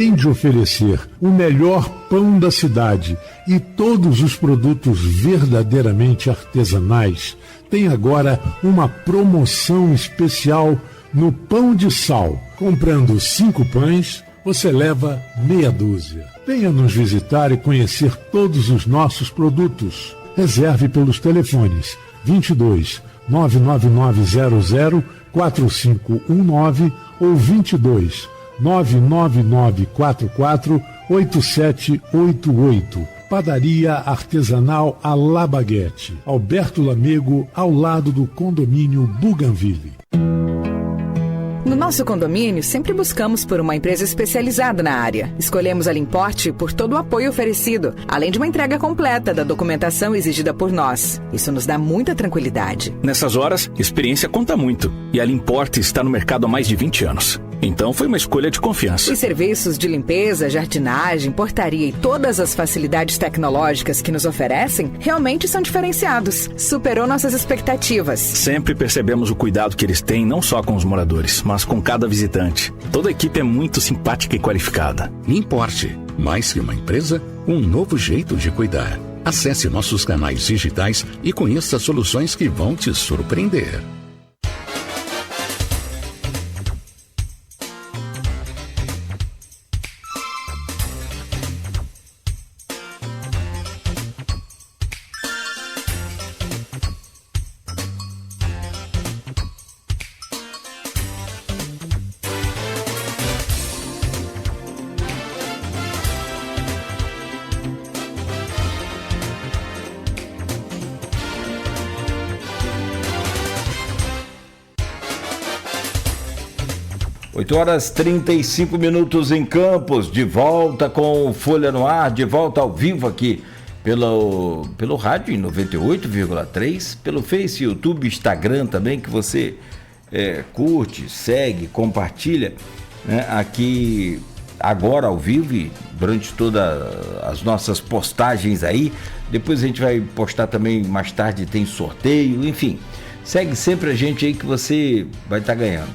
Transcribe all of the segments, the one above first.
Tem de oferecer o melhor pão da cidade e todos os produtos verdadeiramente artesanais. Tem agora uma promoção especial no Pão de Sal. Comprando 5 pães, você leva meia dúzia. Venha nos visitar e conhecer todos os nossos produtos. Reserve pelos telefones 22 99900 4519 ou 22 99944 8788. Padaria Artesanal La Baguete. Alberto Lamego, ao lado do condomínio Bougainville. No nosso condomínio, sempre buscamos por uma empresa especializada na área. Escolhemos a Limporte por todo o apoio oferecido, além de uma entrega completa da documentação exigida por nós. Isso nos dá muita tranquilidade. Nessas horas, experiência conta muito. E a Limporte está no mercado há mais de 20 anos. Então foi uma escolha de confiança. Os serviços de limpeza, jardinagem, portaria e todas as facilidades tecnológicas que nos oferecem realmente são diferenciados. Superou nossas expectativas. Sempre percebemos o cuidado que eles têm não só com os moradores, mas com cada visitante. Toda a equipe é muito simpática e qualificada. Limporte, mais que uma empresa, um novo jeito de cuidar. Acesse nossos canais digitais e conheça soluções que vão te surpreender. Horas 35 minutos em Campos, de volta com Folha no Ar, de volta ao vivo aqui pelo rádio em 98,3, pelo Face, YouTube, Instagram também, que você curte, segue, compartilha, né, aqui agora ao vivo e durante todas as nossas postagens aí. Depois a gente vai postar também mais tarde, tem sorteio, enfim, segue sempre a gente aí que você vai estar ganhando.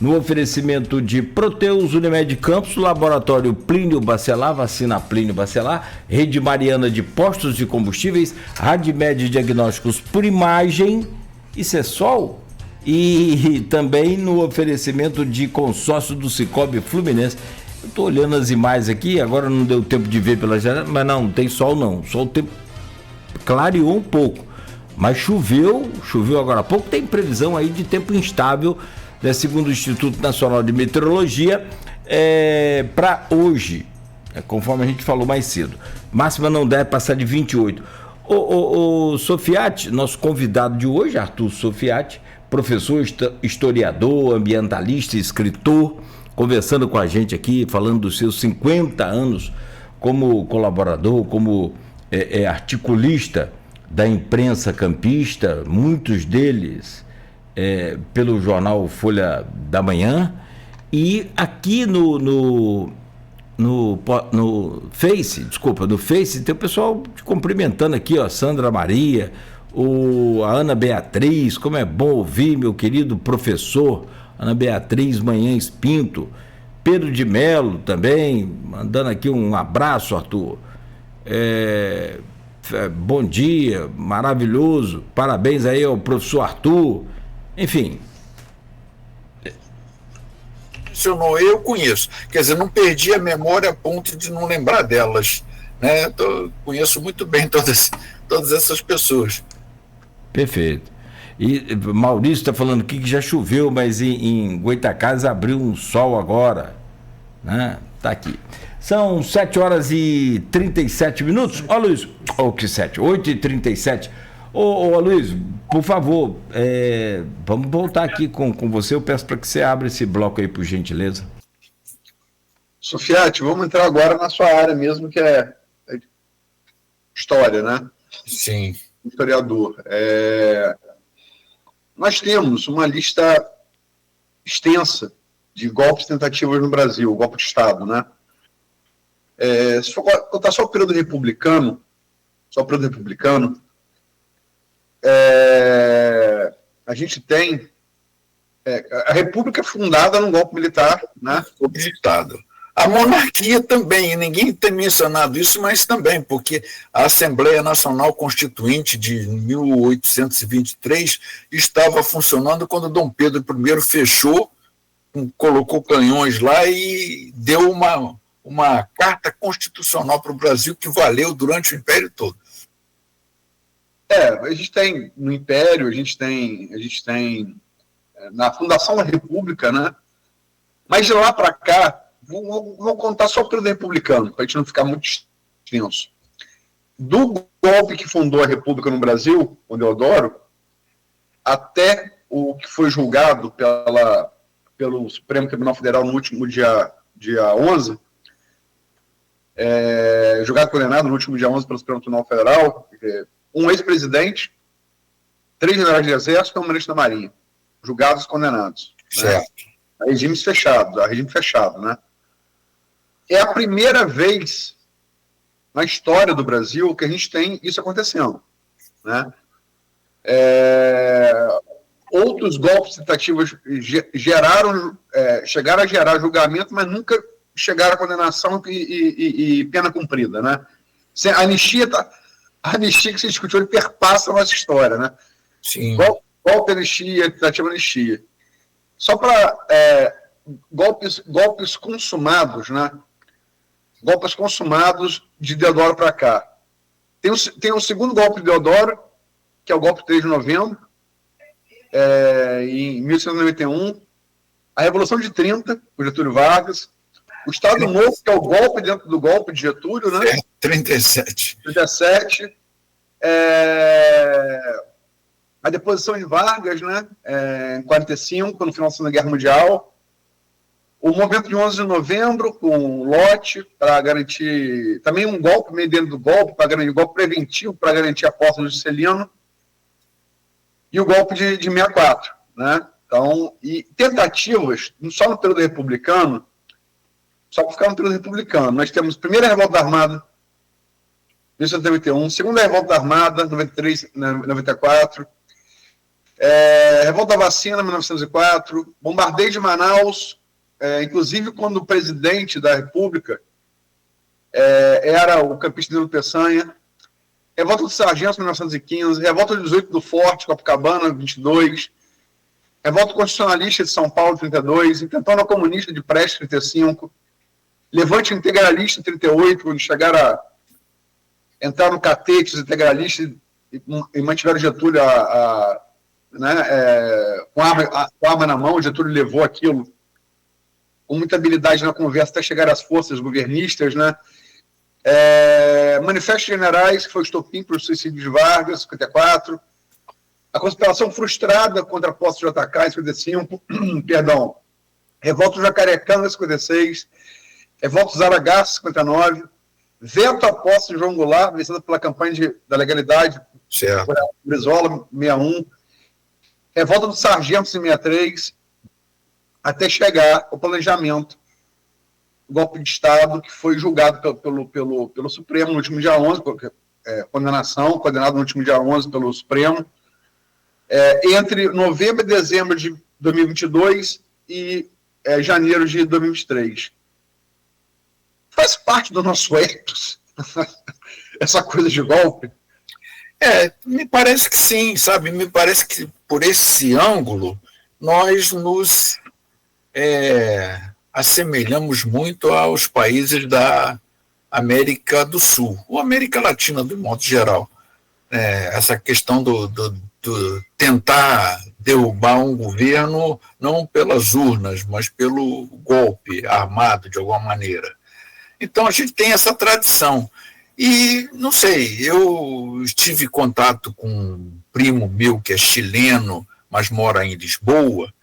No oferecimento de Proteus, Unimed Campos, Laboratório Plínio Bacelar, Vacina Plínio Bacelar, Rede Mariana de Postos de Combustíveis, Radmed Diagnósticos por Imagem e Cessol, e também no oferecimento de consórcio do Cicobi Fluminense. Eu estou olhando as imagens aqui, agora não deu tempo de ver pela janela, mas não tem sol não, só o tempo clareou um pouco, mas choveu agora há pouco, tem previsão aí de tempo instável, né, segundo o Instituto Nacional de Meteorologia, para hoje, conforme a gente falou mais cedo. Máxima não deve passar de 28. O Sofiati, nosso convidado de hoje, Arthur Sofiati, professor, historiador, ambientalista, escritor, conversando com a gente aqui, falando dos seus 50 anos como colaborador, como articulista da imprensa campista, muitos deles pelo jornal Folha da Manhã, e aqui no Face, no Face tem o pessoal te cumprimentando aqui, ó, Sandra Maria, a Ana Beatriz, como é bom ouvir, meu querido professor, Ana Beatriz Manhães Pinto, Pedro de Melo também, mandando aqui um abraço, Arthur, bom dia, maravilhoso, parabéns aí ao professor Arthur. Enfim. Eu conheço. Quer dizer, não perdi a memória a ponto de não lembrar delas. Né? Conheço muito bem todas essas pessoas. Perfeito. E Maurício está falando aqui que já choveu, mas em Goitacazes abriu um sol agora. Né? Tá aqui. São 7 horas e 37 minutos. Ó, Luiz. Que 8h37. Ô Luiz, por favor, vamos voltar aqui com você. Eu peço para que você abra esse bloco aí, por gentileza. Sofiati, vamos entrar agora na sua área mesmo, que é história, né? Sim. Historiador. Nós temos uma lista extensa de golpes tentativas no Brasil, golpe de Estado, né? Se for contar só o período republicano, a gente tem a República fundada num golpe militar, né? Golpe de Estado. A monarquia também, ninguém tem mencionado isso, mas também, porque a Assembleia Nacional Constituinte de 1823 estava funcionando quando Dom Pedro I fechou, colocou canhões lá e deu uma carta constitucional para o Brasil que valeu durante o Império todo. A gente tem no Império, a gente tem na fundação da República, né? Mas de lá para cá, vou contar só o período republicano, para a gente não ficar muito extenso. Do golpe que fundou a República no Brasil, o Deodoro, até o que foi julgado pelo Supremo Tribunal Federal no último dia 11, julgado condenado no último dia 11 pelo Supremo Tribunal Federal, um ex-presidente, 3 generais de exército e um ministro da Marinha, julgados e condenados. Certo. Né? A regime fechado, né? É a primeira vez na história do Brasil que a gente tem isso acontecendo, né? Outros golpes tentativos chegaram a gerar julgamento, mas nunca chegaram a condenação e pena cumprida, né? A anistia que se discutiu, ele perpassa a nossa história, né? Sim. Golpe, anistia, tentativa de anistia. Só para golpes consumados, né? Golpes consumados de Deodoro para cá. Tem o segundo golpe de Deodoro, que é o golpe 3 de novembro, em 1891, a Revolução de 30, com Getúlio Vargas, o Estado Novo, que é o golpe dentro do golpe de Getúlio, né? 37. A deposição de Vargas, né? Em 45, no final da Segunda Guerra Mundial. O movimento de 11 de novembro, com lote, para garantir... Também um golpe meio dentro do golpe, para garantir um golpe preventivo, para garantir a posse do Juscelino. E o golpe de 64, né? Então, e tentativas, só no período republicano, só para ficar no período republicano, nós temos a primeira revolta da Armada, 1891, segunda revolta da Armada, 93, 94, revolta da Vacina, 1904, bombardeio de Manaus, inclusive quando o presidente da República era o campista Nilo Peçanha, revolta do Sargento, 1915, revolta do 18 do Forte, Copacabana, 22, revolta constitucionalista de São Paulo, 32, intentona comunista de Prestes, 35, levante integralista, 38, quando chegaram a entrar no catete, os integralistas, e mantiveram Getúlio com a arma na mão. Getúlio levou aquilo com muita habilidade na conversa até chegar às forças governistas, né? Manifesto de Generais, que foi o estopim para o suicídio de Vargas, 54. A conspiração frustrada contra a posse de JK, em 55. Perdão. Revolta do Jacarecanga, 56. Revolta do Zaragaço, 59. Veto à posse de João Goulart, vencida pela campanha da legalidade, certo. Brizola, 61. Revolta do Sargento, em 63. Até chegar ao planejamento, golpe de Estado, que foi julgado pelo Supremo no último dia 11, condenado no último dia 11 pelo Supremo, entre novembro e dezembro de 2022 e janeiro de 2023. Faz parte do nosso ethos essa coisa de golpe? Me parece que sim, sabe? Me parece que por esse ângulo nós nos assemelhamos muito aos países da América do Sul, ou América Latina, do modo geral. Essa questão do tentar derrubar um governo não pelas urnas, mas pelo golpe armado, de alguma maneira. Então, a gente tem essa tradição. E, não sei, eu tive contato com um primo meu que é chileno, mas mora em Lisboa,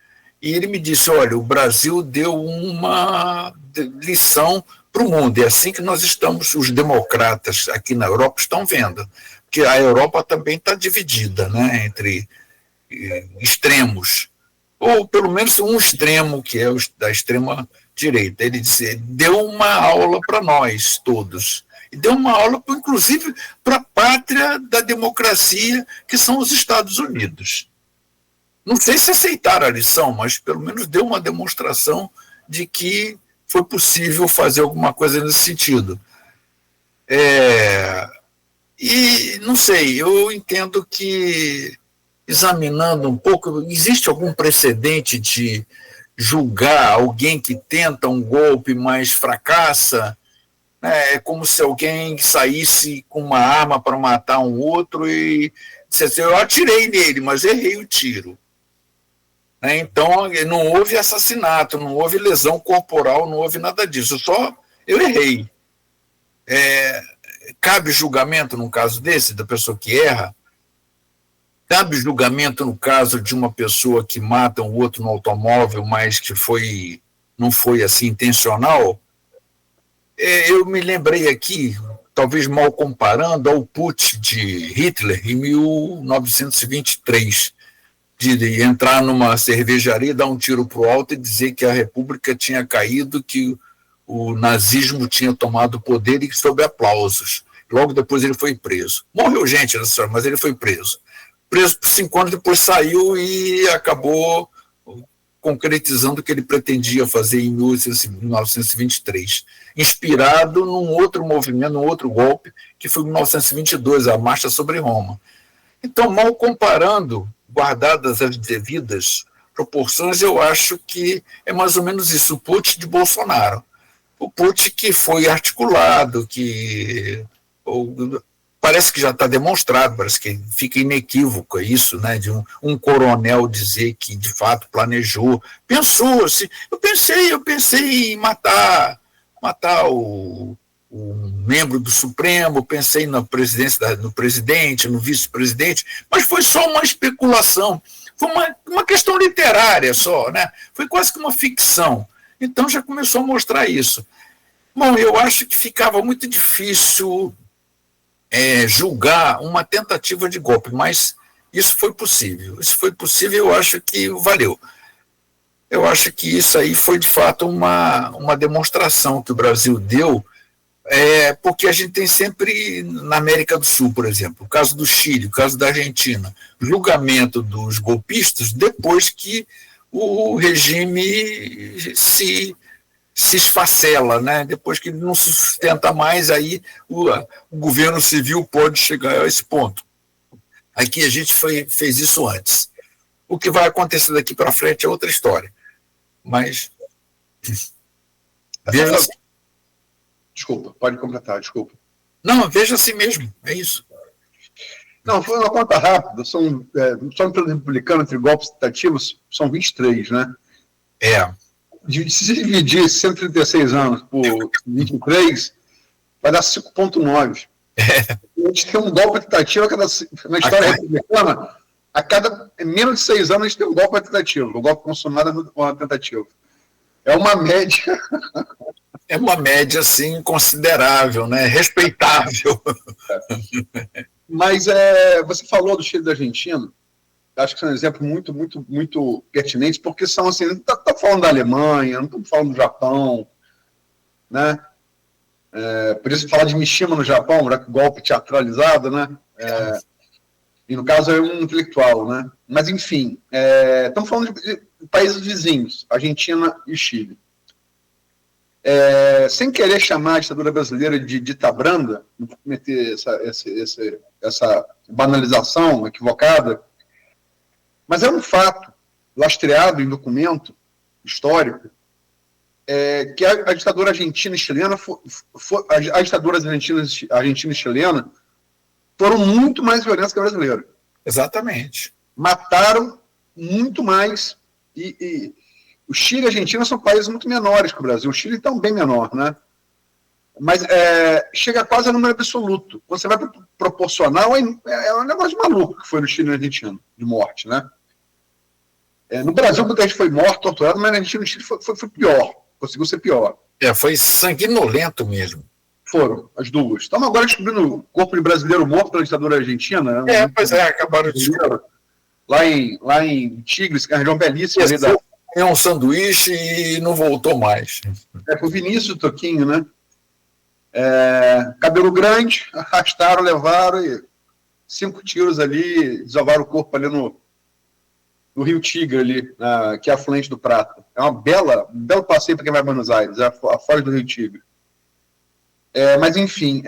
e ele me disse, olha, o Brasil deu uma lição para o mundo. É assim que nós estamos, os democratas aqui na Europa estão vendo. Porque a Europa também está dividida, né, entre extremos. Ou pelo menos um extremo, que é o da extrema-direita. Ele disse, deu uma aula para nós todos. E deu uma aula, inclusive, para a pátria da democracia, que são os Estados Unidos. Não sei se aceitaram a lição, mas pelo menos deu uma demonstração de que foi possível fazer alguma coisa nesse sentido. E não sei, eu entendo que, examinando um pouco, existe algum precedente de julgar alguém que tenta um golpe, mas fracassa? É como se alguém saísse com uma arma para matar um outro e dissesse: eu atirei nele, mas errei o tiro. Então, não houve assassinato, não houve lesão corporal, não houve nada disso, só eu errei. Cabe julgamento num caso desse, da pessoa que erra? Cabe julgamento no caso de uma pessoa que mata um outro no automóvel, mas que não foi assim intencional? Eu me lembrei aqui, talvez mal comparando, ao putsch de Hitler em 1923, de entrar numa cervejaria, dar um tiro para o alto e dizer que a República tinha caído, que o nazismo tinha tomado o poder e sob aplausos. Logo depois ele foi preso. Morreu gente nessa história, mas ele foi preso. Preso por 5 anos, depois saiu e acabou concretizando o que ele pretendia fazer em 1923, inspirado num outro movimento, num outro golpe, que foi em 1922, a Marcha sobre Roma. Então, mal comparando, guardadas as devidas proporções, eu acho que é mais ou menos isso, o putsch de Bolsonaro. O putsch que foi articulado, que parece que já está demonstrado, parece que fica inequívoco isso, né, de um coronel dizer que de fato planejou, pensou assim, eu pensei em matar o membro do Supremo, pensei na presidência no presidente, no vice-presidente, mas foi só uma especulação, foi uma questão literária só, né? Foi quase que uma ficção. Então já começou a mostrar isso. Bom, eu acho que ficava muito difícil julgar uma tentativa de golpe, mas isso foi possível. Isso foi possível, eu acho que valeu. Eu acho que isso aí foi, de fato, uma demonstração que o Brasil deu, porque a gente tem sempre, na América do Sul, por exemplo, o caso do Chile, o caso da Argentina, julgamento dos golpistas depois que o regime se esfacela, né? Depois que ele não se sustenta mais, aí o governo civil pode chegar a esse ponto. Aqui a gente fez isso antes. O que vai acontecer daqui para frente é outra história. Mas veja. Desculpa, pode completar, desculpa. Não, veja assim mesmo, é isso. Não, foi uma conta rápida, só no período republicano, entre golpes tentativos, são 23, né? Se dividir 136 anos por 23, vai dar 5,9. A gente tem um golpe tentativo na história republicana, a cada menos de 6 anos a gente tem um golpe tentativo. O golpe consumado é uma tentativa. É uma média. É uma média, assim, considerável, né? Respeitável. Mas você falou do Chile e da Argentina, acho que são um exemplo muito, muito, muito pertinente, porque são assim, não está falando da Alemanha, não estamos falando do Japão, né? Por isso falar de Mishima no Japão, já que o golpe teatralizado, né? E no caso é um intelectual, né? Mas enfim, estamos falando de países vizinhos, Argentina e Chile. Sem querer chamar a ditadura brasileira de dita branda, não vou cometer essa banalização equivocada, mas é um fato lastreado em documento histórico que a ditadura argentina e chilena, as ditaduras argentina e chilena foram muito mais violentas que a brasileira. Exatamente. Mataram muito mais e o Chile e a Argentina são países muito menores que o Brasil. O Chile é bem menor, né? Mas chega quase a número absoluto. Quando você vai para proporcional, é um negócio maluco que foi no Chile e na Argentina, de morte, né? No Brasil, muita gente foi morto, torturado, mas na Argentina e no Chile foi pior. Conseguiu ser pior. Foi sanguinolento mesmo. Foram, as duas. Estamos agora descobrindo o corpo de brasileiro morto pela ditadura argentina. Né? Pois acabaram de descobrir. Lá em Tigres, que é uma região belíssima. É um sanduíche e não voltou mais. Foi o Vinícius Toquinho, né? Cabelo grande, arrastaram, levaram e 5 tiros ali, desovaram o corpo ali no Rio Tigre ali, que é afluente do Prata. É um belo passeio para quem vai a Buenos Aires, a foz do Rio Tigre. Mas, enfim,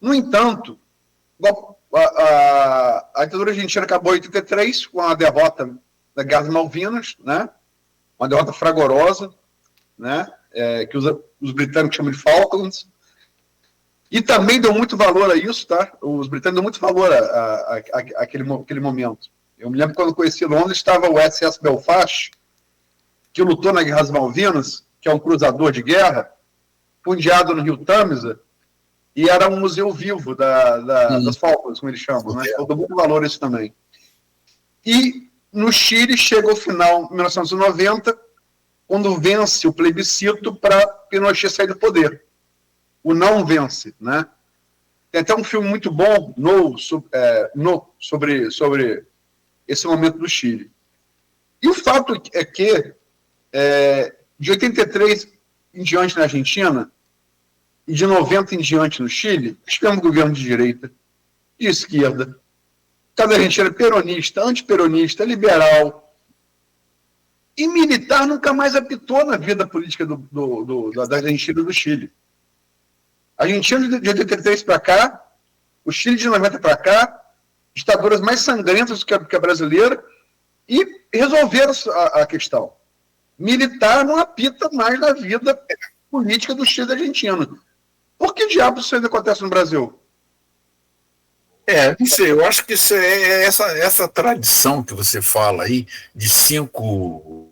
no entanto, a ditadura argentina acabou em 1983 com a derrota da Guerra das Malvinas, né? Uma derrota fragorosa, né? Que os britânicos chamam de Falklands, e também deu muito valor a isso, tá? Os britânicos dão muito valor àquele momento. Eu me lembro quando eu conheci Londres, estava o SS Belfast, que lutou na Guerra das Malvinas, que é um cruzador de guerra, fundeado no Rio Tâmisa, e era um museu vivo das Falklands, como eles chamam, né? Então deu muito valor a isso também. E no Chile chega ao final de 1990, quando vence o plebiscito para Pinochet sair do poder. O não vence, né? Tem até um filme muito bom sobre esse momento do Chile. E o fato é que, de 83 em diante na Argentina, e de 90 em diante no Chile, tivemos governo de direita, de esquerda, cada Argentina peronista, antiperonista, liberal, e militar nunca mais apitou na vida política da Argentina e do Chile. A Argentina de 83 para cá, o Chile de 90 para cá, ditaduras mais sangrentas do que a brasileira, e resolveram a questão. Militar não apita mais na vida política do Chile e da Argentina. Por que diabos isso ainda acontece no Brasil? Não sei, eu acho que isso essa tradição que você fala aí, de 5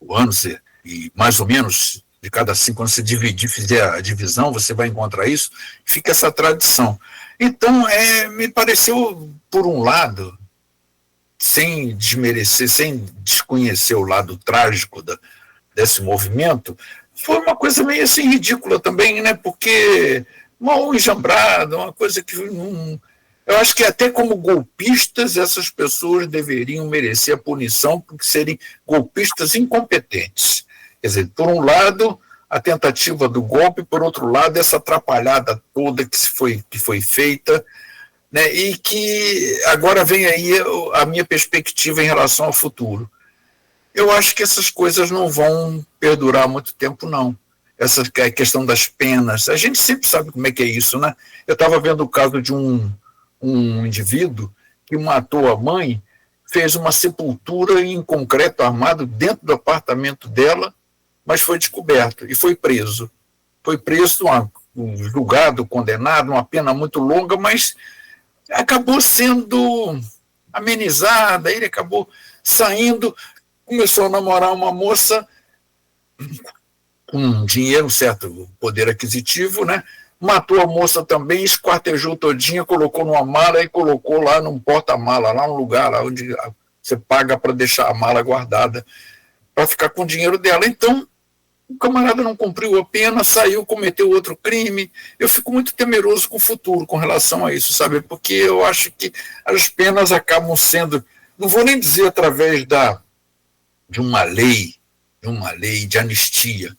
anos, e mais ou menos, de cada 5 anos, se fizer a divisão, você vai encontrar isso, fica essa tradição. Então, me pareceu, por um lado, sem desmerecer, sem desconhecer o lado trágico desse movimento, foi uma coisa meio assim ridícula também, né? Porque uma enjambrada, uma coisa que não... Eu acho que até como golpistas essas pessoas deveriam merecer a punição por serem golpistas incompetentes. Quer dizer, por um lado, a tentativa do golpe, por outro lado, essa atrapalhada toda que foi feita, né? E que agora vem aí a minha perspectiva em relação ao futuro. Eu acho que essas coisas não vão perdurar muito tempo, não. Essa questão das penas, a gente sempre sabe como é que é isso, né? Eu estava vendo o caso de um indivíduo que matou a mãe, fez uma sepultura em concreto armado dentro do apartamento dela, mas foi descoberto e foi preso. Foi preso, julgado, condenado, uma pena muito longa, mas acabou sendo amenizada, ele acabou saindo, começou a namorar uma moça com dinheiro, um certo poder aquisitivo, né? Matou a moça também, esquartejou todinha, colocou numa mala e colocou lá num porta-mala, lá num lugar lá onde você paga para deixar a mala guardada, para ficar com o dinheiro dela. Então, o camarada não cumpriu a pena, saiu, cometeu outro crime. Eu fico muito temeroso com o futuro com relação a isso, sabe? Porque eu acho que as penas acabam sendo, não vou nem dizer através de uma lei de anistia,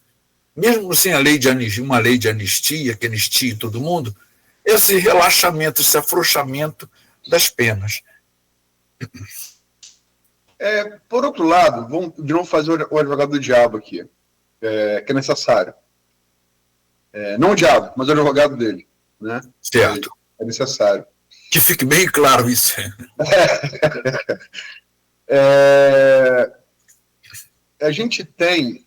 mesmo sem uma lei de anistia, que anistie todo mundo, esse relaxamento, esse afrouxamento das penas. Por outro lado, vamos de novo fazer o advogado do diabo aqui, que é necessário. Não o diabo, mas o advogado dele. Né? Certo. É necessário. Que fique bem claro isso. A gente tem,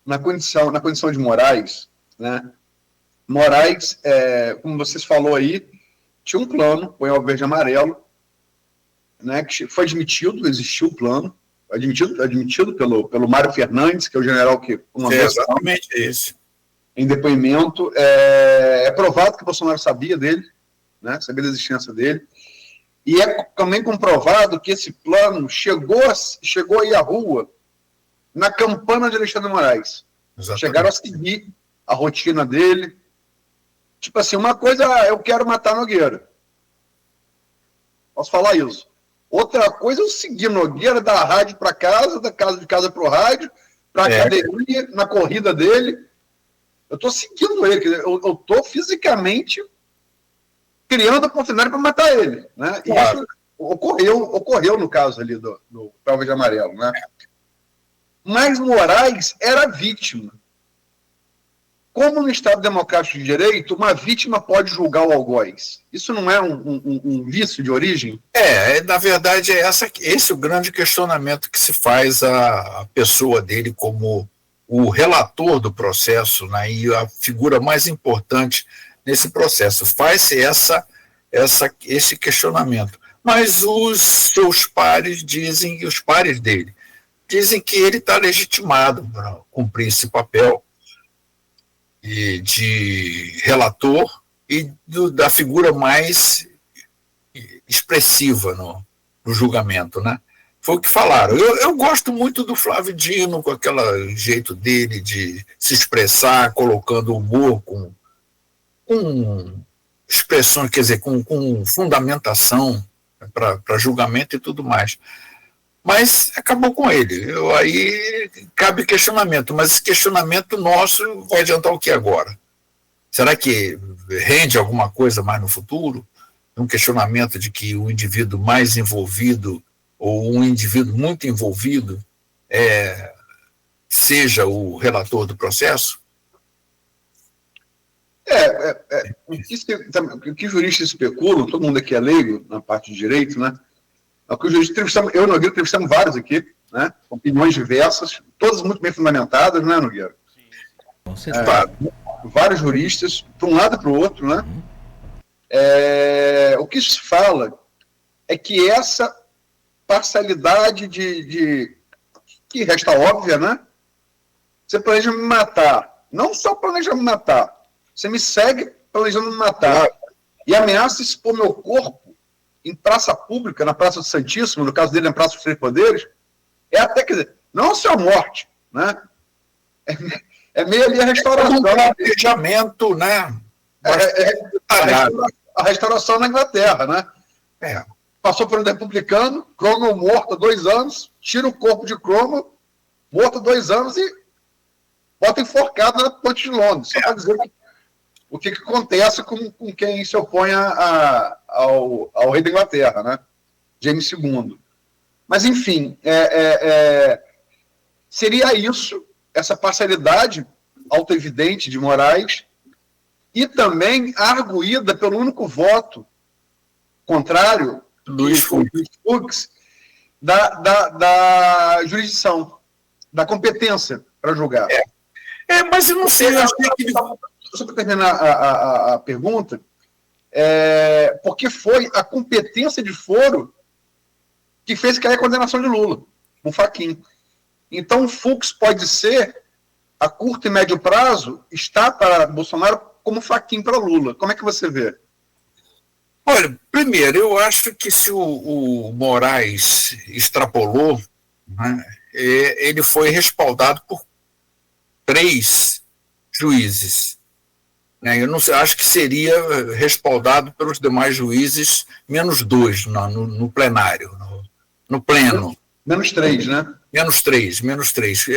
na condição de Moraes, né? Moraes, como vocês falou aí, tinha um plano, o verde e amarelo, né, que foi admitido, existiu o plano, admitido pelo Mário Fernandes, que é o general que comandou. Exatamente isso. Em depoimento, é provado que o Bolsonaro sabia dele, né, sabia da existência dele, e é também comprovado que esse plano chegou aí à rua na campana de Alexandre de Moraes. Exatamente. Chegaram a seguir a rotina dele. Tipo assim, uma coisa, eu quero matar Nogueira. Posso falar isso. Outra coisa, eu seguir Nogueira da rádio para casa, de casa para o rádio, para a academia, na corrida dele. Eu estou seguindo ele, eu estou fisicamente criando a oportunidade para matar ele. Né? Claro. ocorreu no caso ali do Prova de Amarelo, né? Mas Moraes era vítima. Como no Estado Democrático de Direito, uma vítima pode julgar o algoz. Isso não é um vício de origem? Na verdade, esse é o grande questionamento que se faz à pessoa dele como o relator do processo, né, e a figura mais importante nesse processo. Faz-se esse questionamento. Mas os seus pares dizem, os pares dele, dizem que ele está legitimado para cumprir esse papel de relator e da figura mais expressiva no julgamento, né? Foi o que falaram. Eu gosto muito do Flávio Dino, com aquele jeito dele de se expressar, colocando humor com expressões, quer dizer, com fundamentação para julgamento e tudo mais. Mas acabou com ele. Aí cabe questionamento, mas esse questionamento nosso vai adiantar o que agora? Será que rende alguma coisa mais no futuro? Um questionamento de que o indivíduo mais envolvido ou um indivíduo muito envolvido seja o relator do processo? O que juristas especulam, todo mundo aqui é leigo na parte de direito, né? O que os juristas eu e o Nogueira entrevistamos vários aqui, né? Opiniões diversas, todas muito bem fundamentadas, né, Nogueira? Com certeza. Vários juristas, para um lado e para o outro, né? O que se fala é que essa parcialidade que resta óbvia, né? Você planeja me matar. Não só planeja me matar. Você me segue planejando me matar. E ameaça expor meu corpo em praça pública, na Praça do Santíssimo, no caso dele, na Praça dos Três Poderes. Quer dizer, não só a morte, né? É meio ali a restauração. Um planejamento, né? A restauração na Inglaterra, né? Passou por um republicano, Cromwell morto há 2 anos, tira o corpo de Cromwell, morto há 2 anos e bota enforcado na ponte de Londres. Só para dizer o que acontece com quem se opõe ao rei da Inglaterra, né? James II. Mas, enfim, seria isso, essa parcialidade autoevidente de Moraes, e também arguída pelo único voto contrário, Luiz Fux, da jurisdição, da competência para julgar. Mas eu não sei, eu acho que... Só para terminar a pergunta, porque foi a competência de foro que fez cair a condenação de Lula, o Fachin. Então, o Fux pode ser, a curto e médio prazo, está para Bolsonaro como Fachin para Lula. Como é que você vê? Olha, primeiro, eu acho que se o Moraes extrapolou, né, ele foi respaldado por 3 juízes. Eu não sei, acho que seria respaldado pelos demais juízes, menos 2 no plenário, no pleno. Menos 3, né? Menos 3.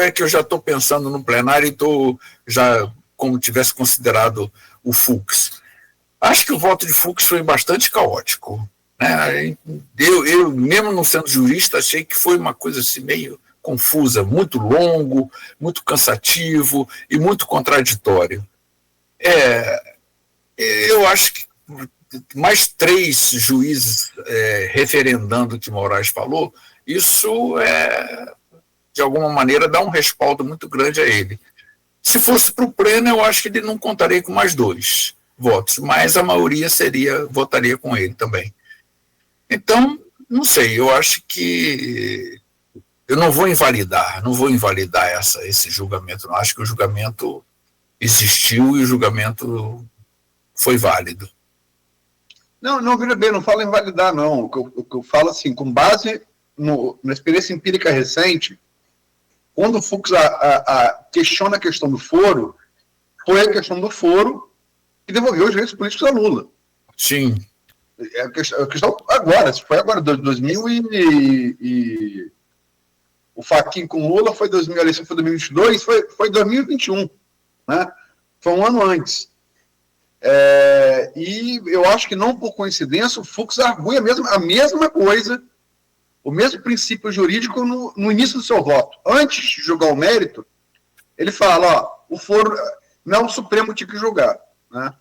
É que eu já estou pensando no plenário e estou já como tivesse considerado o Fux. Acho que o voto de Fux foi bastante caótico, né? Eu, mesmo não sendo jurista, achei que foi uma coisa assim meio confusa, muito longo, muito cansativo e muito contraditório. Eu acho que mais 3 juízes referendando o que Moraes falou, isso de alguma maneira dá um respaldo muito grande a ele. Se fosse para o pleno, eu acho que ele não contaria com mais 2 votos, mas a maioria votaria com ele também. Então, não sei, eu acho que eu não vou invalidar esse julgamento, não. Acho que o julgamento existiu e o julgamento foi válido. Não, veja bem, não falo em validar, não. O que eu falo, assim, com base na experiência empírica recente, quando o Fux questiona a questão do foro, foi a questão do foro que devolveu os direitos políticos a Lula. Sim. A questão agora, foi agora, 2000 e o Fachin com Lula foi 2000, a eleição foi 2022, foi 2021, né? Foi um ano antes. E eu acho que não por coincidência o Fux argui a mesma coisa, o mesmo princípio jurídico no início do seu voto. Antes de julgar o mérito, ele fala, o foro não é o Supremo que tinha que julgar, né?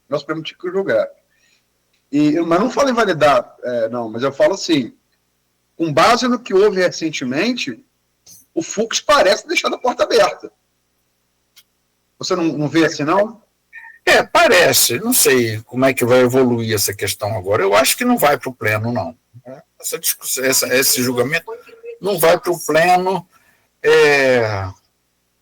Não é o Supremo que tinha que julgar. Mas não falo em validar, não, mas eu falo assim, com base no que houve recentemente, o Fux parece deixar a porta aberta. Você não vê assim, não? Parece. Não sei como é que vai evoluir essa questão agora. Eu acho que não vai para o pleno, não. Essa discussão, esse julgamento não vai para o pleno.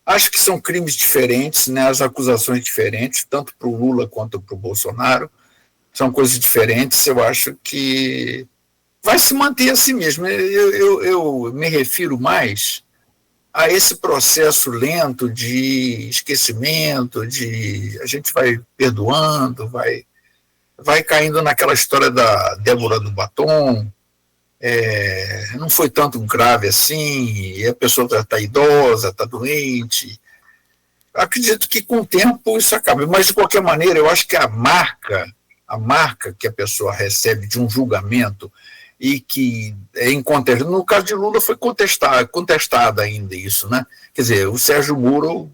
Acho que são crimes diferentes, né? As acusações diferentes, tanto para o Lula quanto para o Bolsonaro. São coisas diferentes. Eu acho que vai se manter assim mesmo. Eu me refiro mais a esse processo lento de esquecimento, a gente vai perdoando, vai caindo naquela história da Débora do Batom, não foi tanto grave assim, e a pessoa está idosa, está doente. Acredito que com o tempo isso acaba, mas de qualquer maneira eu acho que a marca que a pessoa recebe de um julgamento e que é incontestável. No caso de Lula foi contestada ainda isso, né? Quer dizer, o Sérgio Moro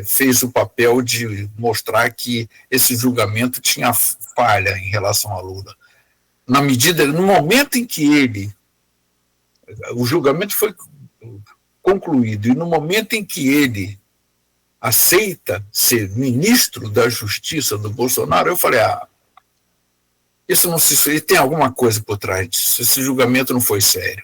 fez o papel de mostrar que esse julgamento tinha falha em relação a Lula. No momento em que o julgamento foi concluído e no momento em que ele aceita ser ministro da Justiça do Bolsonaro, eu falei, isso não se tem alguma coisa por trás disso, esse julgamento não foi sério.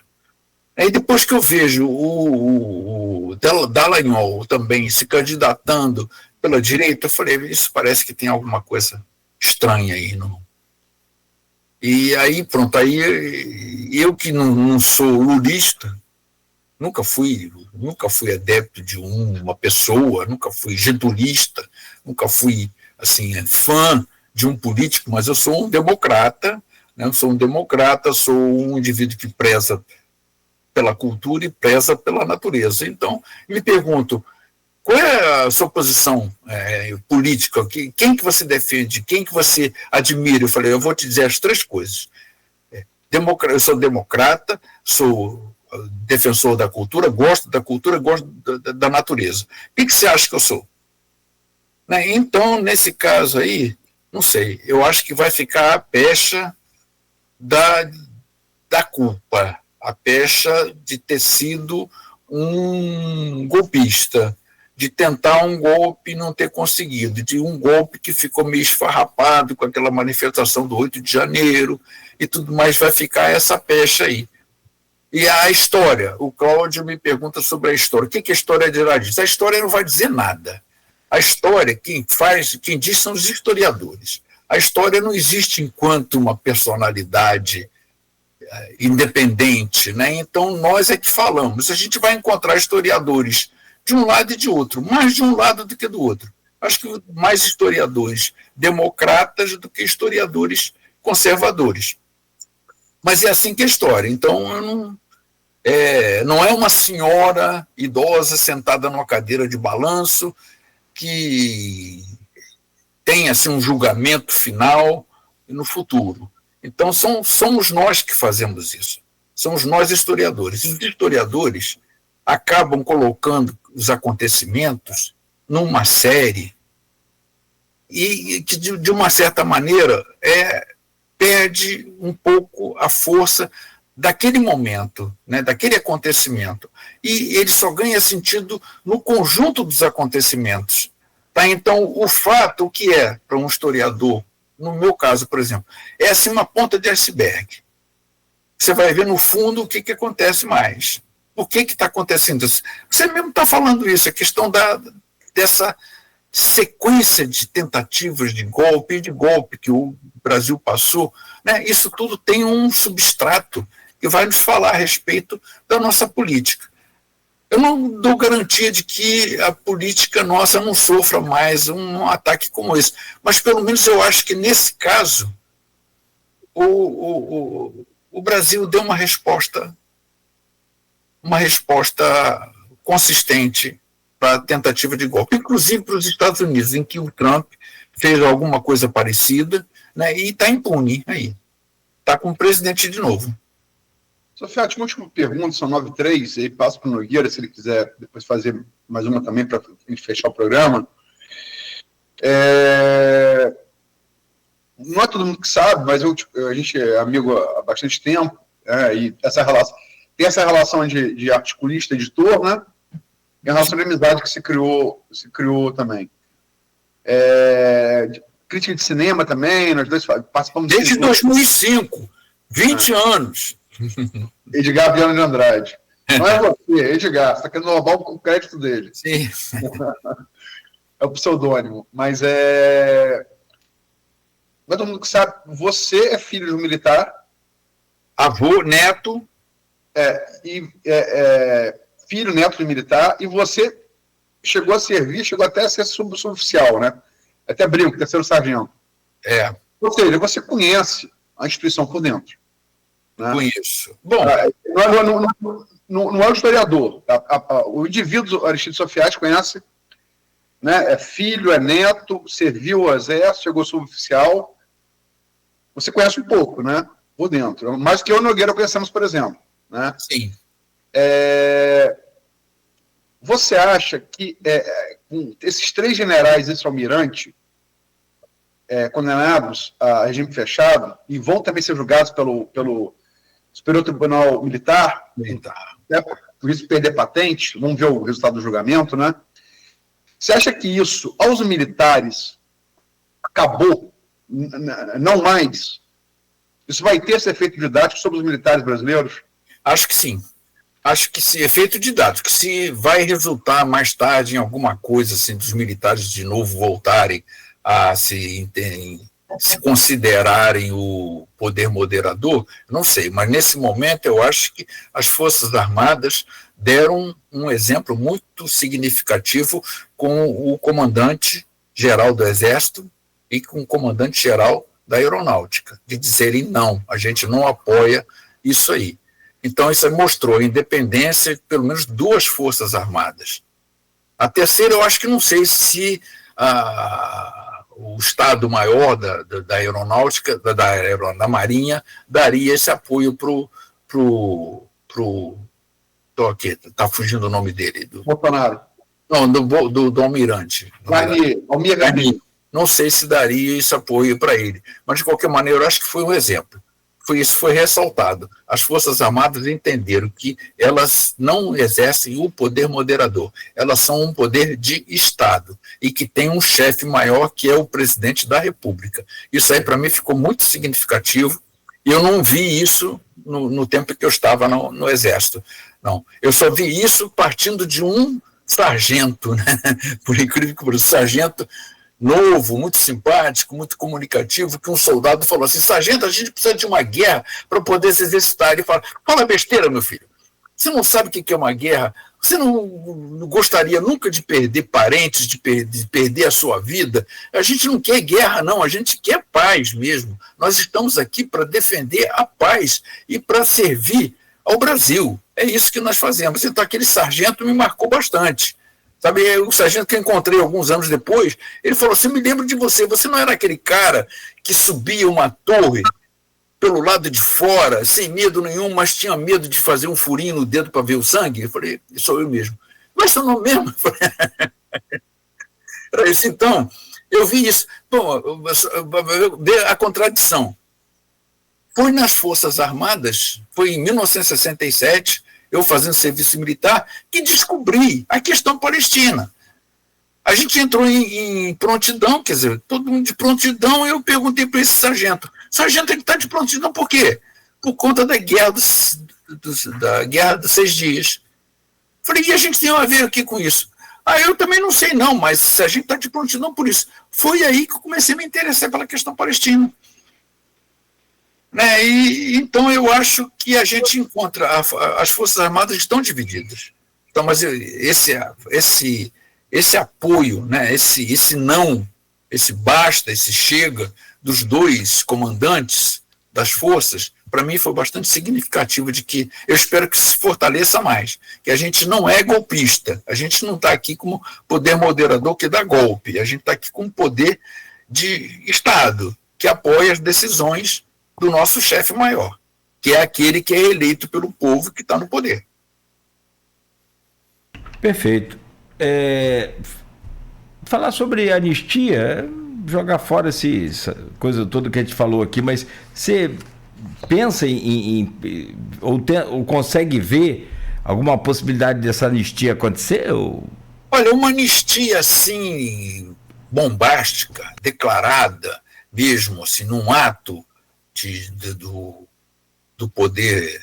Aí depois que eu vejo o Dallagnol também se candidatando pela direita, eu falei, isso parece que tem alguma coisa estranha aí. Não? E aí, pronto, aí eu que não sou lulista, nunca fui adepto de uma pessoa, nunca fui getulista, nunca fui assim, fã de um político, mas eu sou um democrata, né? Sou um indivíduo que preza pela cultura e preza pela natureza. Então, me pergunto, qual é a sua posição política? Quem que você defende? Quem que você admira? Eu falei, eu vou te dizer as três coisas. Eu sou democrata, sou defensor da cultura, gosto da natureza. O que você acha que eu sou? Né? Então, nesse caso aí, não sei, eu acho que vai ficar a pecha da culpa, a pecha de ter sido um golpista, de tentar um golpe e não ter conseguido, de um golpe que ficou meio esfarrapado com aquela manifestação do 8 de janeiro e tudo mais, vai ficar essa pecha aí. E a história, o Cláudio me pergunta sobre a história. O que a história dirá disso? A história não vai dizer nada. A história, quem diz são os historiadores. A história não existe enquanto uma personalidade independente, né? Então nós é que falamos. A gente vai encontrar historiadores de um lado e de outro, mais de um lado do que do outro. Acho que mais historiadores democratas do que historiadores conservadores. Mas é assim que é a história. Então não é uma senhora idosa sentada numa cadeira de balanço que tem assim, um julgamento final no futuro. Então, somos nós que fazemos isso. Somos nós historiadores. E os historiadores acabam colocando os acontecimentos numa série e que, de uma certa maneira, perde um pouco a força daquele momento, né, daquele acontecimento. E ele só ganha sentido no conjunto dos acontecimentos. Tá? Então, o fato, o que é para um historiador, no meu caso, por exemplo, é assim uma ponta de iceberg. Você vai ver no fundo o que acontece mais. Por que está acontecendo isso? Você mesmo está falando isso, a questão dessa sequência de tentativas de golpe que o Brasil passou, né? Isso tudo tem um substrato que vai nos falar a respeito da nossa política. Eu não dou garantia de que a política nossa não sofra mais um ataque como esse, mas pelo menos eu acho que nesse caso o Brasil deu uma resposta consistente para a tentativa de golpe, inclusive para os Estados Unidos, em que o Trump fez alguma coisa parecida, né, e está impune aí. Está com o presidente de novo. Sofia, uma última pergunta, são 9h03, e aí passo para o Nogueira, se ele quiser depois fazer mais uma também para a gente fechar o programa. Não é todo mundo que sabe, mas a gente é amigo há bastante tempo, e tem essa relação de articulista, editor, né? E a relação de amizade que se criou também. Crítica de cinema também, nós dois participamos... Desde 2005, 20 anos. Edgar Viana de Andrade. Não é você, Edgar, você está querendo roubar o crédito dele. Sim. É o pseudônimo. Mas todo mundo que sabe, você é filho de um militar. Avô, neto. Filho, neto de militar, e você chegou até a ser suboficial, né? Até brinco, terceiro sargento. Ou seja, você conhece a instituição por dentro. Né? Conheço. Bom, não é o historiador. O indivíduo Aristides Sofiati conhece, né? É filho, é neto, serviu ao exército, chegou suboficial. Você conhece um pouco, né? Por dentro. Mais que eu e o Nogueira conhecemos, por exemplo. Né? Sim. Você acha que esses 3 generais, esse almirante, condenados a regime fechado, e vão também ser julgados pelo Superior Tribunal Militar, por isso perder patente, vamos ver o resultado do julgamento, né? Você acha que isso, aos militares, acabou, não mais? Isso vai ter esse efeito didático sobre os militares brasileiros? Acho que sim. Acho que esse efeito didático, que se vai resultar mais tarde em alguma coisa, assim, dos militares de novo voltarem a se considerarem o poder moderador, não sei, mas nesse momento eu acho que as Forças Armadas deram um exemplo muito significativo com o comandante-geral do Exército e com o comandante-geral da Aeronáutica, de dizerem não, a gente não apoia isso aí. Então, isso mostrou a independência de pelo menos 2 Forças Armadas. A terceira, eu acho que não sei se o Estado-Maior da Aeronáutica, da Marinha, daria esse apoio está fugindo o nome dele. Bolsonaro. Não, do Almirante. Almir Garnier. Não sei se daria esse apoio para ele. Mas, de qualquer maneira, eu acho que foi um exemplo. Isso foi ressaltado. As Forças Armadas entenderam que elas não exercem o poder moderador, elas são um poder de Estado e que tem um chefe maior que é o presidente da República. Isso aí para mim ficou muito significativo e eu não vi isso no tempo que eu estava no Exército. Não, eu só vi isso partindo de um sargento, né? Por incrível que pareça, sargento novo, muito simpático, muito comunicativo, que um soldado falou assim: sargento, a gente precisa de uma guerra para poder se exercitar. Ele fala besteira, meu filho. Você não sabe o que é uma guerra? Você não gostaria nunca de perder parentes, de perder a sua vida? A gente não quer guerra, não. A gente quer paz mesmo. Nós estamos aqui para defender a paz e para servir ao Brasil. É isso que nós fazemos. Então, aquele sargento me marcou bastante. Sabe, o sargento que eu encontrei alguns anos depois, ele falou assim: me lembro de você, você não era aquele cara que subia uma torre pelo lado de fora, sem medo nenhum, mas tinha medo de fazer um furinho no dedo para ver o sangue? Eu falei: sou eu mesmo. Mas sou não mesmo? Era isso. Então, eu vi isso. Bom, a contradição. Foi nas Forças Armadas, foi em 1967, eu fazendo serviço militar, que descobri a questão palestina. A gente entrou em prontidão, quer dizer, todo mundo de prontidão, e eu perguntei para esse sargento: sargento, ele está de prontidão por quê? Por conta da guerra da guerra dos 6 dias. Falei: e a gente tem a ver aqui com isso? Eu também não sei não, mas se a gente está de prontidão por isso. Foi aí que eu comecei a me interessar pela questão palestina. Né? E então eu acho que a gente encontra, as Forças Armadas estão divididas. Então, mas esse apoio, né? esse não, esse basta, esse chega dos 2 comandantes das forças para mim foi bastante significativo, de que eu espero que se fortaleça mais, que a gente não é golpista, a gente não está aqui como poder moderador que dá golpe, a gente está aqui com poder de Estado, que apoia as decisões do nosso chefe maior, que é aquele que é eleito pelo povo que está no poder. Perfeito. Falar sobre anistia, jogar fora essa coisa toda que a gente falou aqui, mas você pensa ou consegue ver alguma possibilidade dessa anistia acontecer? Olha, uma anistia assim, bombástica, declarada, mesmo assim, num ato do poder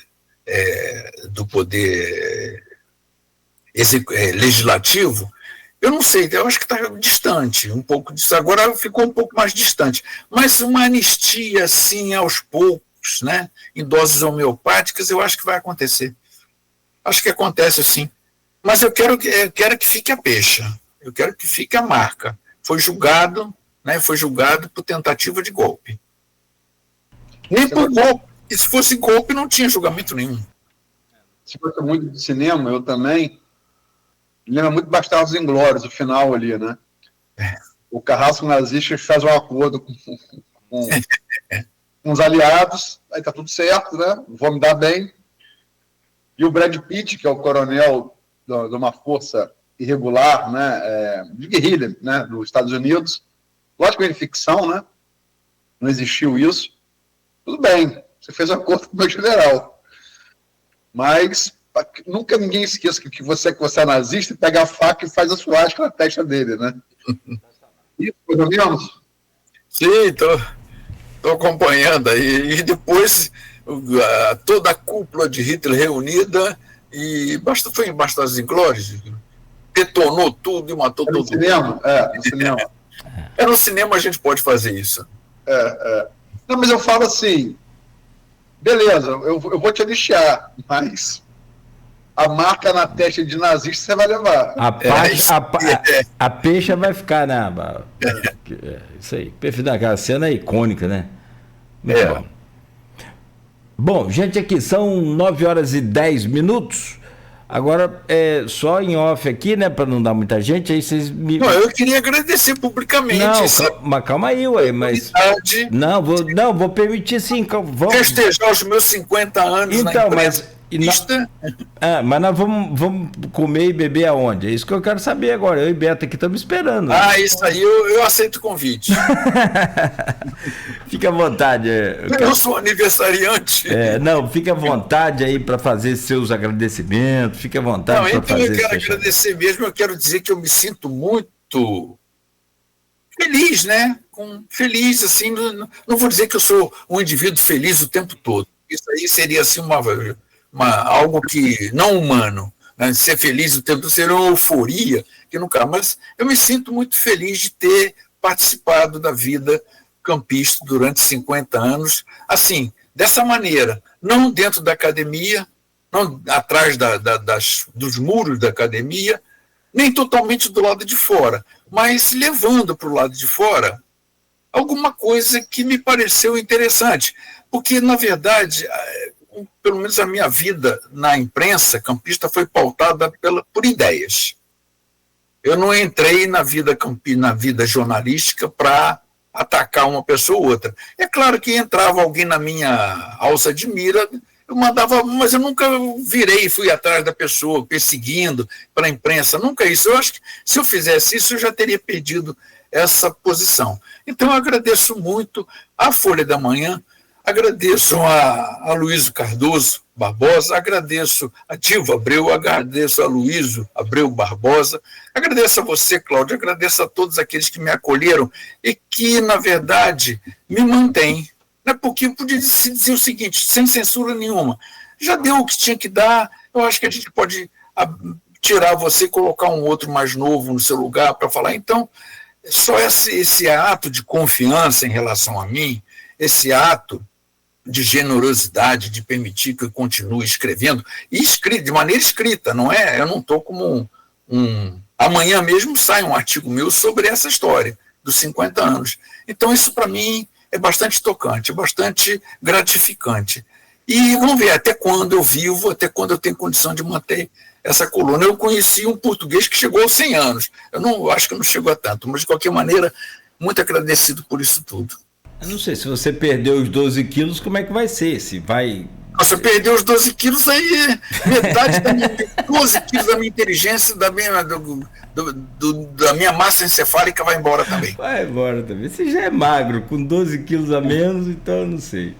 legislativo, eu não sei, eu acho que está distante, um pouco disso. Agora ficou um pouco mais distante. Mas uma anistia, assim, aos poucos, né, em doses homeopáticas, eu acho que vai acontecer. Acho que acontece, sim. Mas eu quero que fique a pecha. Eu quero que fique a marca. Foi julgado por tentativa de golpe. Nem por golpe. E se fosse golpe, não tinha julgamento nenhum. Você gosta muito de cinema, eu também. Lembra muito Bastardos Inglórios, o final ali, né? O carrasco nazista faz um acordo com os aliados, aí tá tudo certo, né? Vou me dar bem. E o Brad Pitt, que é o coronel de uma força irregular, né? De guerrilha, né? Dos Estados Unidos. Lógico que é ficção, né? Não existiu isso. Tudo bem, você fez um acordo com o meu general. Mas nunca ninguém esqueça que você é nazista e pega a faca e faz a suástica na testa dele, né? Isso, mais ou menos? Sim, estou acompanhando aí. E depois toda a cúpula de Hitler reunida e foi em Bastardos Inglórios, detonou tudo e matou todo mundo. No cinema. No cinema a gente pode fazer isso. Não, mas eu falo assim, beleza, eu vou te anistiar, mas a marca na testa de nazista você vai levar. A peixa vai ficar isso aí. Perfeito, aquela cena é icônica, né? Muito bom. Bom, gente, aqui são 9h10. Agora, só em off aqui, né, para não dar muita gente, aí vocês me... Não, eu queria agradecer publicamente. Mas calma aí, ué, mas... Não, vou permitir sim. Vamos festejar os meus 50 anos na empresa. Mas nós vamos comer e beber aonde? É isso que eu quero saber agora. Eu e Beto aqui estamos esperando. Isso aí eu aceito o convite. Fica à vontade. Eu sou aniversariante. Fica à vontade aí para fazer seus agradecimentos. Fica à vontade para fazer. Eu quero agradecer mesmo. Eu quero dizer que eu me sinto muito feliz, né? Feliz, assim. Não vou dizer que eu sou um indivíduo feliz o tempo todo. Isso aí seria assim algo que não humano, né? Ser feliz o tempo todo, seria uma euforia que nunca. Mas eu me sinto muito feliz de ter participado da vida campista durante 50 anos, assim, dessa maneira, não dentro da academia, não atrás dos muros da academia, nem totalmente do lado de fora, mas levando para o lado de fora alguma coisa que me pareceu interessante, porque, na verdade, pelo menos a minha vida na imprensa campista foi pautada por ideias. Eu não entrei na vida jornalística para atacar uma pessoa ou outra. É claro que entrava alguém na minha alça de mira, eu mandava, mas eu nunca virei e fui atrás da pessoa, perseguindo para a imprensa, nunca isso. Eu acho que se eu fizesse isso, eu já teria perdido essa posição. Então, eu agradeço muito a Folha da Manhã, agradeço a Luísio Cardoso Barbosa, agradeço a Dilva Abreu, agradeço a Luísio Abreu Barbosa, agradeço a você, Cláudio, agradeço a todos aqueles que me acolheram e que, na verdade, me mantêm. Né? Porque podia se dizer o seguinte, sem censura nenhuma, já deu o que tinha que dar, eu acho que a gente pode tirar você e colocar um outro mais novo no seu lugar para falar. Então, só esse ato de confiança em relação a mim, esse ato de generosidade, de permitir que eu continue escrevendo, e de maneira escrita, não é? Eu não estou como Amanhã mesmo sai um artigo meu sobre essa história dos 50 anos. Então, isso para mim é bastante tocante, é bastante gratificante. E vamos ver até quando eu vivo, até quando eu tenho condição de manter essa coluna. Eu conheci um português que chegou aos 100 anos. Eu acho que não chegou a tanto, mas de qualquer maneira, muito agradecido por isso tudo. Eu não sei, se você perdeu os 12 quilos, como é que vai ser? Se vai... Se eu perder os 12 quilos, aí metade 12 quilos da minha inteligência, da minha massa encefálica vai embora também. Vai embora também. Você já é magro, com 12 quilos a menos, então eu não sei.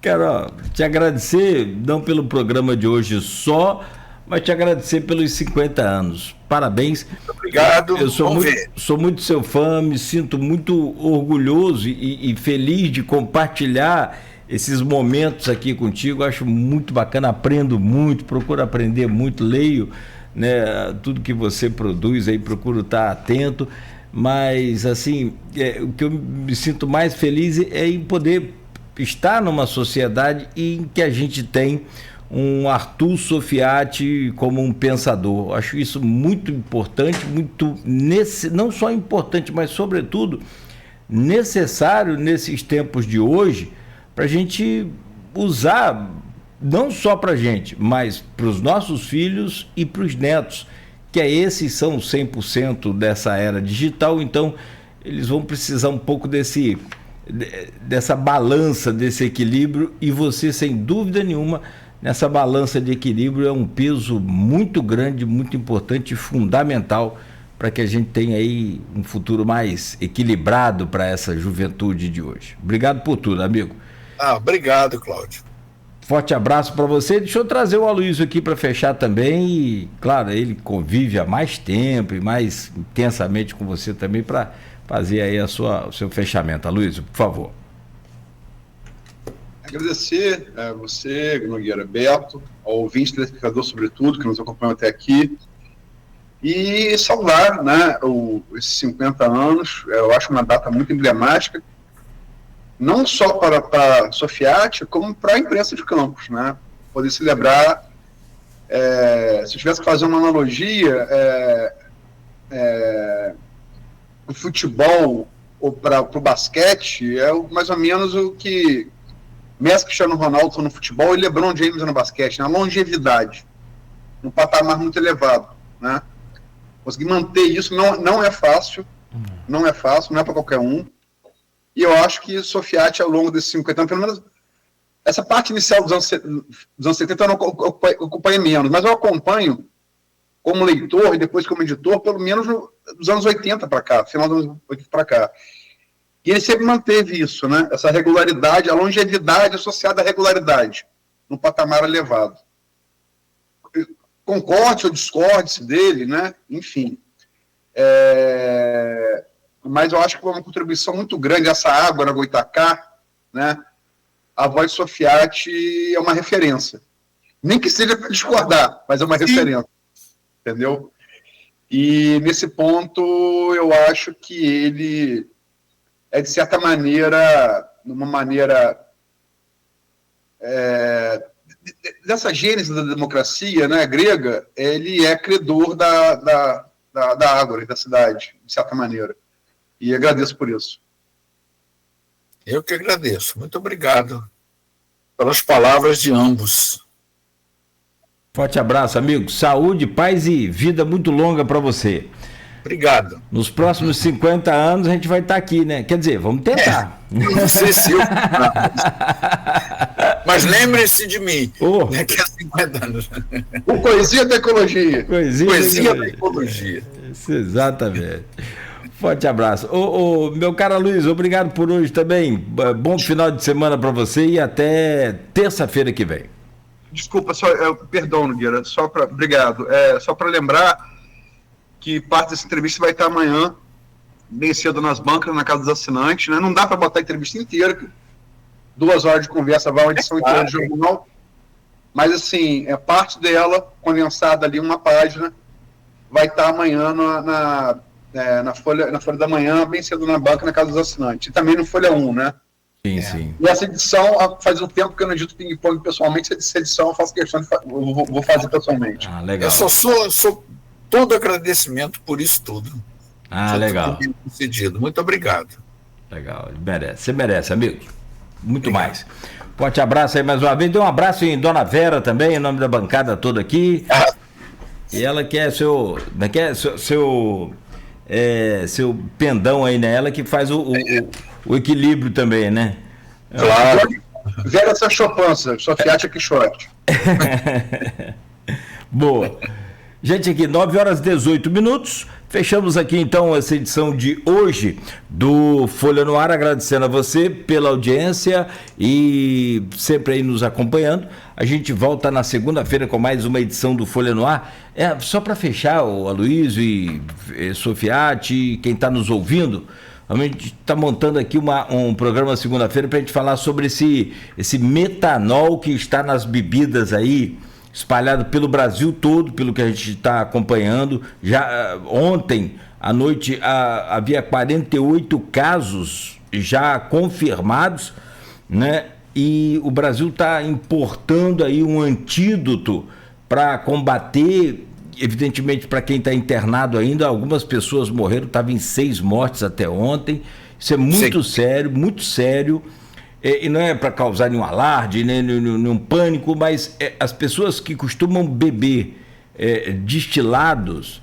Quero te agradecer, não pelo programa de hoje só, mas te agradecer pelos 50 anos. Parabéns. Muito obrigado. Eu sou muito seu fã, me sinto muito orgulhoso e feliz de compartilhar esses momentos aqui contigo. Acho muito bacana, aprendo muito, procuro aprender muito, leio, né, tudo que você produz aí, procuro estar atento, mas assim, o que eu me sinto mais feliz é em poder estar numa sociedade em que a gente tem um Arthur Sofiati como um pensador. Acho isso muito importante, não só importante, mas sobretudo necessário nesses tempos de hoje, para a gente usar, não só para a gente, mas para os nossos filhos e para os netos, que esses são 100% dessa era digital. Então eles vão precisar um pouco dessa balança, desse equilíbrio, e você, sem dúvida nenhuma, nessa balança de equilíbrio é um peso muito grande, muito importante e fundamental para que a gente tenha aí um futuro mais equilibrado para essa juventude de hoje. Obrigado por tudo, amigo. Obrigado, Cláudio. Forte abraço para você. Deixa eu trazer o Aloysio aqui para fechar também. E, claro, ele convive há mais tempo e mais intensamente com você também para fazer aí o seu fechamento. Aloysio, por favor. Agradecer a você, Nogueira, Beto, ao ouvinte, telespectador, sobretudo, que nos acompanhou até aqui. E saudar, né, esses 50 anos. Eu acho uma data muito emblemática, não só para a Sofiati, como para a imprensa de Campos, né? Poder celebrar, se eu tivesse que fazer uma analogia, o futebol ou para o basquete é mais ou menos o que Messi, Cristiano Ronaldo no futebol e LeBron James no basquete, na longevidade, num patamar muito elevado, né? Conseguir manter isso não é fácil, não é para qualquer um. E eu acho que Sofiati, ao longo desses 50 anos, pelo menos essa parte inicial dos anos 70 eu não acompanhei menos, mas eu acompanho como leitor e depois como editor, pelo menos dos anos 80 para cá, final dos anos 80 para cá. E ele sempre manteve isso, né? Essa regularidade, a longevidade associada à regularidade, num patamar elevado. Concorde ou discorde-se dele, né? Enfim. Mas eu acho que foi uma contribuição muito grande, essa água na Goitacá, né? A voz de Sofiati é uma referência. Nem que seja para discordar, mas é uma referência. Entendeu? E nesse ponto eu acho que ele é, de certa maneira, dessa gênese da democracia, né, grega, ele é credor da Ágora, da cidade, de certa maneira. E agradeço por isso. Eu que agradeço. Muito obrigado pelas palavras de ambos. Forte abraço, amigo. Saúde, paz e vida muito longa para você. Obrigado. Nos próximos 50 anos a gente vai estar aqui, né? Quer dizer, vamos tentar. Não sei se eu... Mas lembre-se de mim. Daqui a 50 anos. O Poesia da Ecologia. Poesia da Ecologia. Isso, exatamente. Forte abraço. Meu caro Luiz, obrigado por hoje também. Bom final de semana para você e até terça-feira que vem. Desculpa, perdão, Nogueira, obrigado. Só para lembrar que parte dessa entrevista vai estar amanhã, bem cedo nas bancas, na casa dos assinantes, né? Não dá para botar a entrevista inteira, 2 horas de conversa, vai uma edição inteira do jornal, mas assim, parte dela, condensada ali, uma página, vai estar amanhã na Folha da Manhã, bem cedo na banca, na casa dos assinantes. E também no Folha 1, né? Sim, sim. E essa edição, faz um tempo que eu não edito ping-pong pessoalmente, essa edição eu faço questão de vou fazer pessoalmente. Legal. Eu só sou todo agradecimento por isso tudo. Legal. Concedido. Muito obrigado. Legal, você merece, amigo. muito mais. Forte abraço aí mais uma vez. Dê um abraço em Dona Vera também, em nome da bancada toda aqui. E ela que é seu pendão aí, né? Ela que faz o equilíbrio também, né? Claro. Vera essa chopança, só Fiat que short. Boa. Gente, aqui 9h18. Fechamos aqui então essa edição de hoje do Folha no Ar, agradecendo a você pela audiência e sempre aí nos acompanhando. A gente volta na segunda-feira com mais uma edição do Folha no Ar. Só para fechar, o Aloysio e Sofiati, quem está nos ouvindo, a gente está montando aqui um programa segunda-feira para a gente falar sobre esse metanol que está nas bebidas aí, espalhado pelo Brasil todo, pelo que a gente está acompanhando. Já ontem à noite havia 48 casos já confirmados, né? E o Brasil está importando aí um antídoto para combater, evidentemente para quem está internado ainda, algumas pessoas morreram, estava em 6 mortes até ontem. Isso é muito sério, muito sério. E não é para causar nenhum alarde, nem nenhum pânico, mas as pessoas que costumam beber destilados,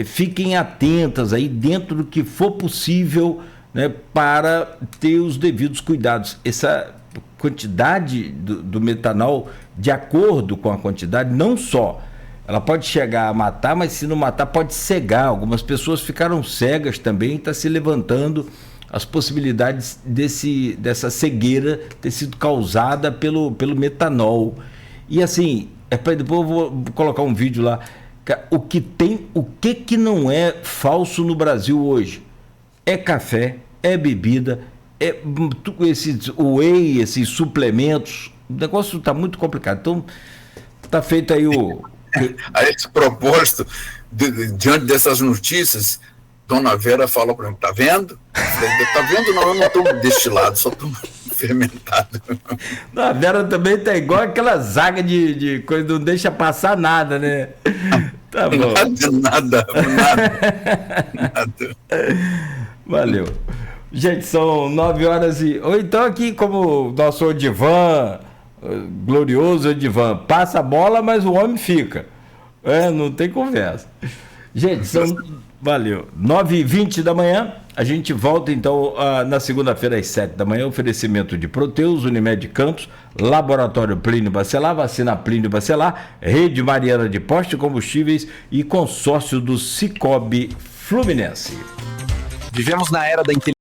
fiquem atentas aí dentro do que for possível, né, para ter os devidos cuidados. Essa quantidade do metanol, de acordo com a quantidade, não só ela pode chegar a matar, mas se não matar pode cegar. Algumas pessoas ficaram cegas também, está se levantando as possibilidades dessa cegueira ter sido causada pelo metanol. E assim, depois eu vou colocar um vídeo lá. O que não é falso no Brasil hoje? É café, é bebida, esses whey, esses suplementos. O negócio está muito complicado. Então, está feito aí A esse propósito, diante dessas notícias, Dona Vera falou para mim, tá vendo? Eu falei, tá vendo? Não, eu não estou destilado, só estou fermentado. Não, a Vera também tá igual aquela zaga de coisa, não deixa passar nada, né? Tá bom. Nada. Valeu. Gente, são 9h. Ou então aqui, como o nosso Odivan, glorioso Odivan, passa a bola, mas o homem fica. Não tem conversa. Gente, valeu. 9h20 da manhã, a gente volta então na segunda-feira às 7 da manhã, oferecimento de Proteus, Unimed Campos, Laboratório Plínio Bacelar, Vacina Plínio Bacelar, Rede Mariana de Postos de Combustíveis e consórcio do Cicobi Fluminense. Vivemos na era da inteligência